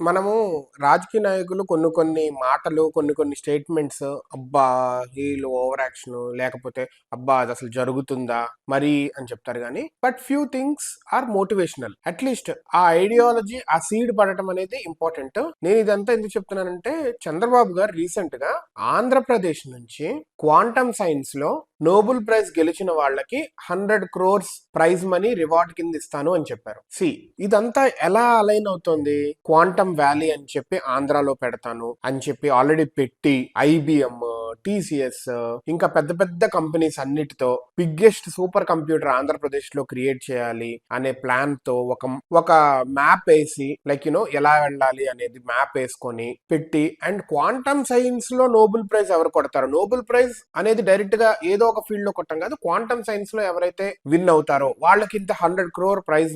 మనము రాజకీయ నాయకులు కొన్ని మాటలు, కొన్ని స్టేట్మెంట్స్ అబ్బా! వీళ్ళు ఓవర్ యాక్షన్ లేకపోతే అబ్బా! అది అసలు జరుగుతుందా? మరి అని చెప్తారు గానీ, but few things are motivational. At least ఆ ఐడియాలజీ, ఆ సీడ్ పడటం అనేది ఇంపార్టెంట్. నేను ఇదంతా ఎందుకు చెప్తున్నానంటే, చంద్రబాబు గారు రీసెంట్‌గా ఆంధ్రప్రదేశ్ నుంచి క్వాంటమ్ సైన్స్ లో నోబెల్ ప్రైజ్ గెలిచిన వాళ్ళకి 100 క్రోర్స్ ప్రైజ్ మనీ రివార్డ్ కింద ఇస్తాను అని చెప్పారు. ఇదంతా ఎలా అలైన్ అవుతోంది? క్వాంటమ్ వ్యాలీ అని చెప్పి ఆంధ్రాలో పెడతాను అని చెప్పి ఆల్రెడీ పెట్టి ఐబిఎం, టీసీఎస్ ఇంకా పెద్ద పెద్ద కంపెనీస్ అన్నిటితో బిగ్గెస్ట్ సూపర్ కంప్యూటర్ ఆంధ్రప్రదేశ్ లో క్రియేట్ చేయాలి అనే ప్లాన్ తో ఒక మ్యాప్ వేసి ఎలా వెళ్ళాలి అనేది మ్యాప్ వేసుకొని పెట్టి, అండ్ క్వాంటమ్ సైన్స్ లో నోబెల్ ప్రైజ్ ఎవరు కొడతారు? నోబెల్ ప్రైజ్ అనేది డైరెక్ట్ గా ఏదో ఒక ఫీల్డ్ లో కొట్టం కాదు. క్వాంటమ్ సైన్స్ లో ఎవరైతే విన్ అవుతారో వాళ్ళకి ఇంత 100 క్రోర్ ప్రైజ్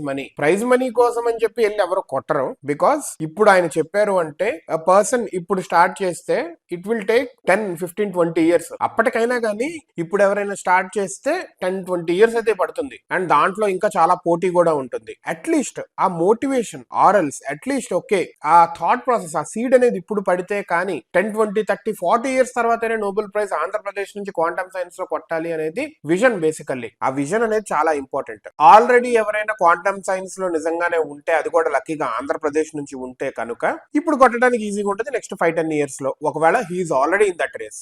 మనీ కోసం అని చెప్పి వెళ్ళి ఎవరు కొట్టరు. బికాస్ ఇప్పుడు ఆయన చెప్పారు అంటే పర్సన్ ఇప్పుడు స్టార్ట్ చేస్తే ఇట్ విల్ టేక్ 10, 15, 20 ఇయర్స్. అప్పటికైనా కానీ ఇప్పుడు ఎవరైనా స్టార్ట్ చేస్తే 10, 20 ఇయర్స్ అయితే పడుతుంది. అండ్ దాంట్లో ఇంకా చాలా పోటీ కూడా ఉంటుంది. అట్లీస్ట్ ఆ మోటివేషన్ ఆరల్స్ అట్లీస్ట్ ఓకే, ఆ థాట్ ప్రాసెస్, ఆ సీడ్ అనేది ఇప్పుడు పడితే కానీ 10, 20, 30, 40 ఇయర్స్ తర్వాతనే నోబెల్ ప్రైజ్ ఆంధ్రప్రదేశ్ నుంచి క్వాంటమ్ సైన్స్ లో కొట్టాలి అనేది విజన్. బేసికల్లీ ఆ విజన్ అనేది చాలా ఇంపార్టెంట్. ఆల్రెడీ ఎవరైనా క్వాంటమ్ సైన్స్ లో నిజంగానే ఉంటే, అది కూడా లక్కీగా ఆంధ్రప్రదేశ్ నుంచి ఉంటే కనుక ఇప్పుడు కొట్టడానికి ఈజీగా ఉంటుంది నెక్స్ట్ 5, 10 ఇయర్స్ లో, ఒకవేళ he's already in that race.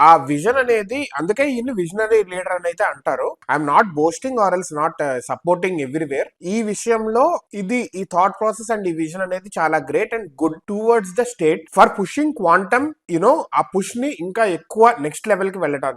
ఆ విజన్ అనేది, అందుకే ఈయన విజనరీ లీడర్ అని అయితే అంటారు. I'm not boasting or else not supporting everywhere. ఈ విషయంలో ఈ థాట్ ప్రాసెస్ అండ్ ఈ విజన్ అనేది చాలా great and good towards the state for pushing quantum, ఆ పుష్ ని ఇంకా ఎక్కువ నెక్స్ట్ లెవెల్ కి వెళ్ళడానికి.